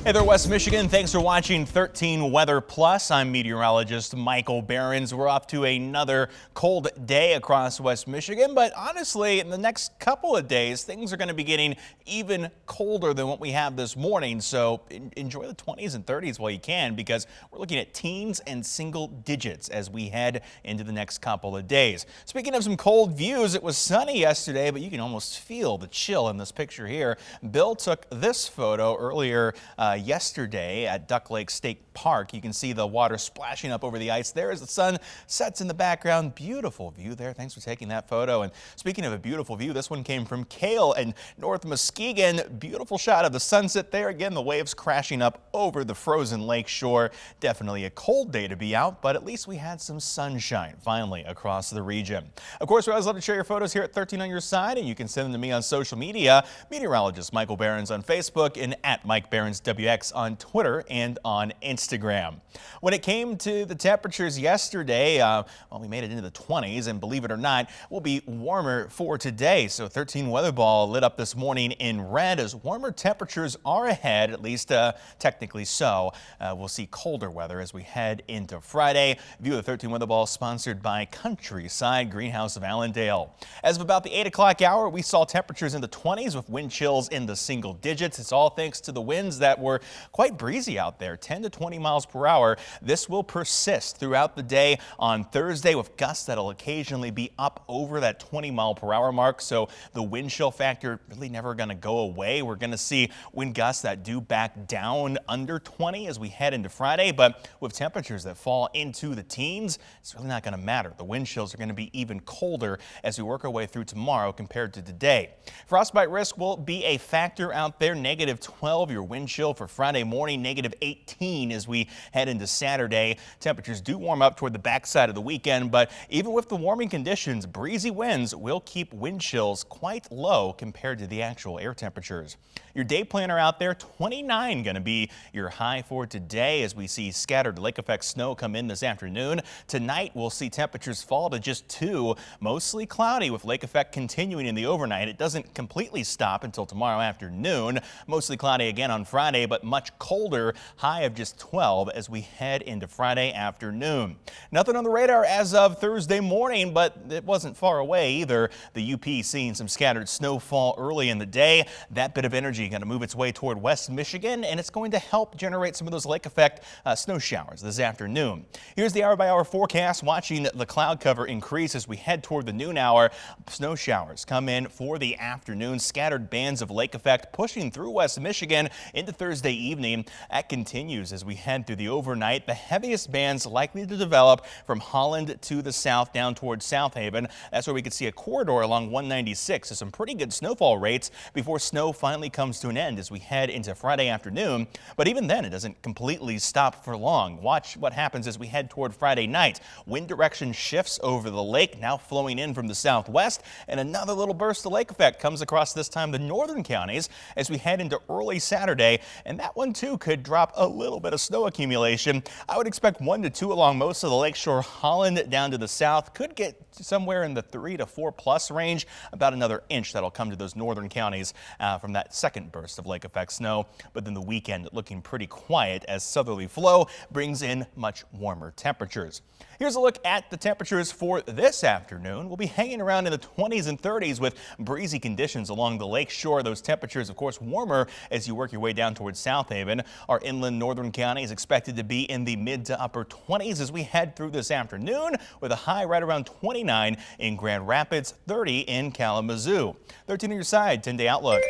Hey there, West Michigan. Thanks for watching 13 Weather Plus. I'm meteorologist Michael Behrens. We're off to another cold day across West Michigan, but honestly, in the next couple of days, things are going to be getting even colder than what we have this morning. So enjoy the 20s and 30s while you can, because we're looking at teens and single digits as we head into the next couple of days. Speaking of some cold views, it was sunny yesterday, but you can almost feel the chill in this picture here. Bill took this photo earlier yesterday at Duck Lake State Park. You can see the water splashing up over the ice there as the sun sets in the background. Beautiful view there. Thanks for taking that photo. And speaking of a beautiful view, this one came from Cale and North Muskegon. Beautiful shot of the sunset there. Again, the waves crashing up over the frozen lake shore. Definitely a cold day to be out, but at least we had some sunshine finally across the region. Of course, we always love to share your photos here at 13 on your side, and you can send them to me on social media. Meteorologist Michael Behrens on Facebook and at Mike Behrens WX on Twitter and on Instagram. When it came to the temperatures yesterday, well, we made it into the 20s, and believe it or not, we'll be warmer for today. So 13 weather ball lit up this morning in red as warmer temperatures are ahead, at least technically so. We'll see colder weather as we head into Friday. View of the 13 weather ball sponsored by Countryside Greenhouse of Allendale. As of about the 8 o'clock hour, we saw temperatures in the 20s with wind chills in the single digits. It's all thanks to the winds that were quite breezy out there, 10 to 20 miles per hour. This will persist throughout the day on Thursday with gusts that'll occasionally be up over that 20 mile per hour mark. So the wind chill factor really never going to go away. We're going to see wind gusts that do back down under 20 as we head into Friday, but with temperatures that fall into the teens, it's really not going to matter. The wind chills are going to be even colder as we work our way through tomorrow compared to today. Frostbite risk will be a factor out there. Negative 12 your wind chill for Friday morning, negative 18 as we head into Saturday. Temperatures do warm up toward the backside of the weekend, but even with the warming conditions, breezy winds will keep wind chills quite low compared to the actual air temperatures. Your day planner out there, 29 going to be your high for today as we see scattered lake effect snow come in this afternoon. Tonight we'll see temperatures fall to just 2, mostly cloudy with lake effect continuing in the overnight. It doesn't completely stop until tomorrow afternoon. Mostly cloudy again on Friday, but much colder, high of just 12 as we head into Friday afternoon. Nothing on the radar as of Thursday morning, but it wasn't far away either. The UP seeing some scattered snowfall early in the day. That bit of energy going to move its way toward West Michigan, and it's going to help generate some of those lake effect snow showers this afternoon. Here's the hour-by-hour forecast, watching the cloud cover increase as we head toward the noon hour. Snow showers come in for the afternoon. Scattered bands of lake effect pushing through West Michigan into Thursday evening. That continues as we head through the overnight. The heaviest bands likely to develop from Holland to the south down towards South Haven. That's where we could see a corridor along 196. So some pretty good snowfall rates before snow finally comes to an end as we head into Friday afternoon. But even then, it doesn't completely stop for long. Watch what happens as we head toward Friday night. Wind direction shifts over the lake, now flowing in from the southwest, and another little burst of lake effect comes across, this time the northern counties, as we head into early Saturday, and that one too could drop a little bit of snow accumulation. I would expect 1 to 2 along most of the lakeshore. Holland down to the south could get somewhere in the 3 to 4 plus range, about another inch that'll come to those northern counties from that second burst of lake effect snow. But then the weekend looking pretty quiet as southerly flow brings in much warmer temperatures. Here's a look at the temperatures for this afternoon. We'll be hanging around in the 20s and 30s with breezy conditions along the lake shore. Those temperatures, of course, warmer as you work your way down towards South Haven. Our inland northern county is expected to be in the mid to upper 20s as we head through this afternoon, with a high right around 29 in Grand Rapids, 30 in Kalamazoo. 13 on your side, 10-day outlook.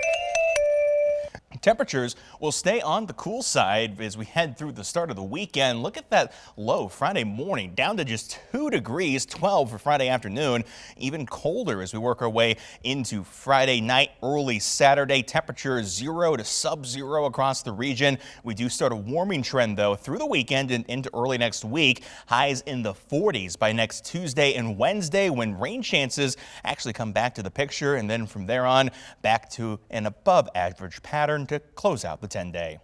Temperatures will stay on the cool side as we head through the start of the weekend. Look at that low Friday morning, down to just 2 degrees, 12 for Friday afternoon. Even colder as we work our way into Friday night, early Saturday. Temperatures 0 to sub-zero across the region. We do start a warming trend, though, through the weekend and into early next week. Highs in the 40s by next Tuesday and Wednesday, when rain chances actually come back to the picture. And then from there on, back to an above average pattern to close out the 10-day.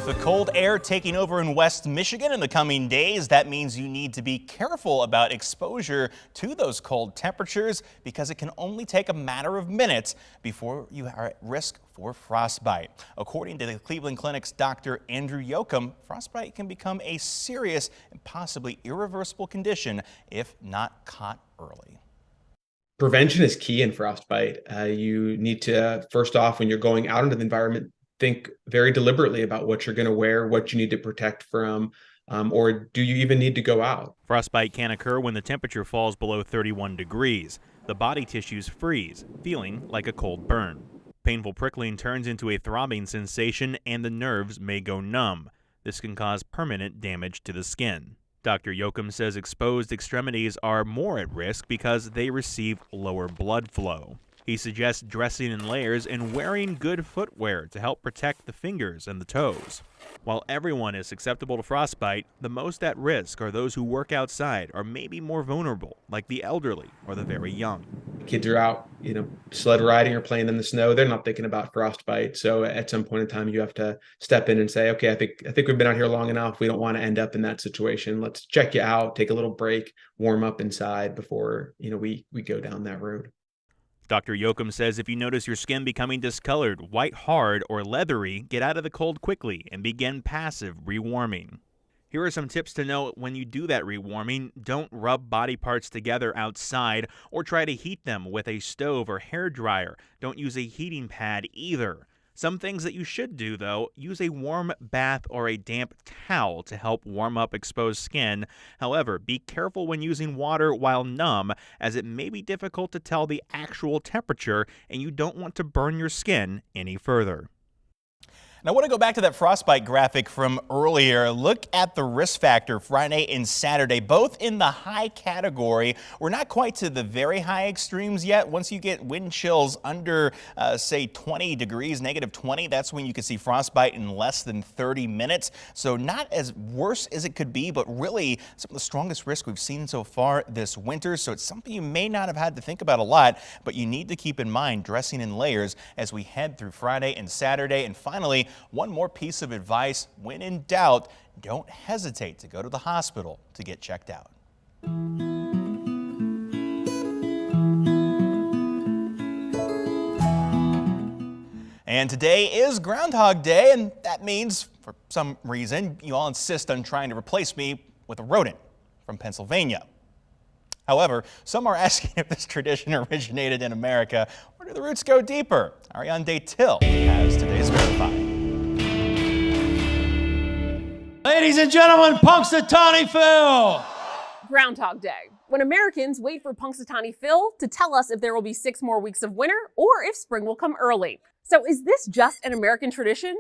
With the cold air taking over in West Michigan in the coming days, that means you need to be careful about exposure to those cold temperatures because it can only take a matter of minutes before you are at risk for frostbite. According to the Cleveland Clinic's Dr. Andrew Yoakum, frostbite can become a serious and possibly irreversible condition if not caught early. Prevention is key in frostbite. You need to, first off, when you're going out into the environment, think very deliberately about what you're going to wear, what you need to protect from, or do you even need to go out? Frostbite can occur when the temperature falls below 31 degrees. The body tissues freeze, feeling like a cold burn. Painful prickling turns into a throbbing sensation and the nerves may go numb. This can cause permanent damage to the skin. Dr. Yoakum says exposed extremities are more at risk because they receive lower blood flow. He suggests dressing in layers and wearing good footwear to help protect the fingers and the toes. While everyone is susceptible to frostbite, the most at risk are those who work outside or may be more vulnerable, like the elderly or the very young. Kids are out, sled riding or playing in the snow. They're not thinking about frostbite. So at some point in time, you have to step in and say, okay, I think we've been out here long enough. We don't want to end up in that situation. Let's check you out, take a little break, warm up inside before, we go down that road. Dr. Yoakum says if you notice your skin becoming discolored, white hard, or leathery, get out of the cold quickly and begin passive rewarming. Here are some tips to know when you do that rewarming. Don't rub body parts together outside or try to heat them with a stove or hair dryer. Don't use a heating pad either. Some things that you should do, though, use a warm bath or a damp towel to help warm up exposed skin. However, be careful when using water while numb, as it may be difficult to tell the actual temperature and you don't want to burn your skin any further. Now, I want to go back to that frostbite graphic from earlier. Look at the risk factor Friday and Saturday, both in the high category. We're not quite to the very high extremes yet. Once you get wind chills under, say, 20 degrees, negative 20, that's when you can see frostbite in less than 30 minutes. So not as worse as it could be, but really some of the strongest risk we've seen so far this winter. So it's something you may not have had to think about a lot, but you need to keep in mind dressing in layers as we head through Friday and Saturday. And finally, one more piece of advice: when in doubt, don't hesitate to go to the hospital to get checked out. And today is Groundhog Day, and that means, for some reason, you all insist on trying to replace me with a rodent from Pennsylvania. However, some are asking if this tradition originated in America, or do the roots go deeper? Ariane Till has today's Verified. Ladies and gentlemen, Punxsutawney Phil! Groundhog Day, when Americans wait for Punxsutawney Phil to tell us if there will be 6 more weeks of winter or if spring will come early. So is this just an American tradition?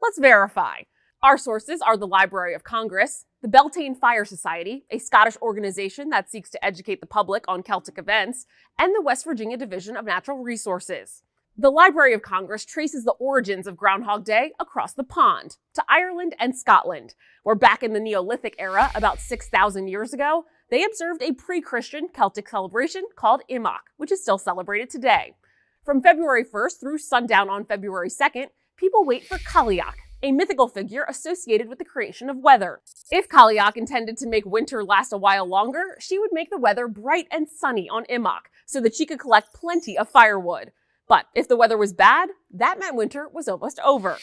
Let's verify. Our sources are the Library of Congress, the Beltane Fire Society, a Scottish organization that seeks to educate the public on Celtic events, and the West Virginia Division of Natural Resources. The Library of Congress traces the origins of Groundhog Day across the pond to Ireland and Scotland, where back in the Neolithic era, about 6,000 years ago, they observed a pre-Christian Celtic celebration called Imach, which is still celebrated today. From February 1st through sundown on February 2nd, people wait for Cailleach, a mythical figure associated with the creation of weather. If Cailleach intended to make winter last a while longer, she would make the weather bright and sunny on Imach so that she could collect plenty of firewood. But if the weather was bad, that meant winter was almost over.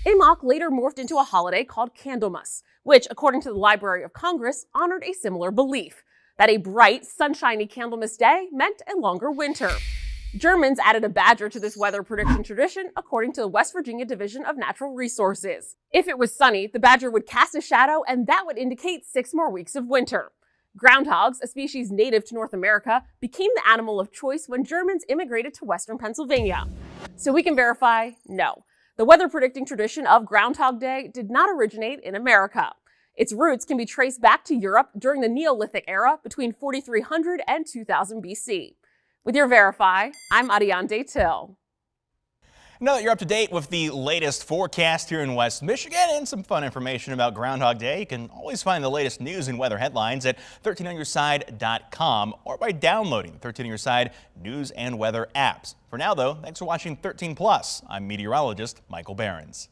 Imach later morphed into a holiday called Candlemas, which, according to the Library of Congress, honored a similar belief, that a bright, sunshiny Candlemas day meant a longer winter. Germans added a badger to this weather prediction tradition, according to the West Virginia Division of Natural Resources. If it was sunny, the badger would cast a shadow, and that would indicate 6 more weeks of winter. Groundhogs, a species native to North America, became the animal of choice when Germans immigrated to western Pennsylvania. So we can verify, no. The weather predicting tradition of Groundhog Day did not originate in America. Its roots can be traced back to Europe during the Neolithic era between 4300 and 2000 BC. With your Verify, I'm Ariane Till. Now that you're up to date with the latest forecast here in West Michigan and some fun information about Groundhog Day, you can always find the latest news and weather headlines at 13onyourside.com or by downloading the 13 On Your Side news and weather apps. For now, though, thanks for watching 13 Plus. I'm meteorologist Michael Behrens.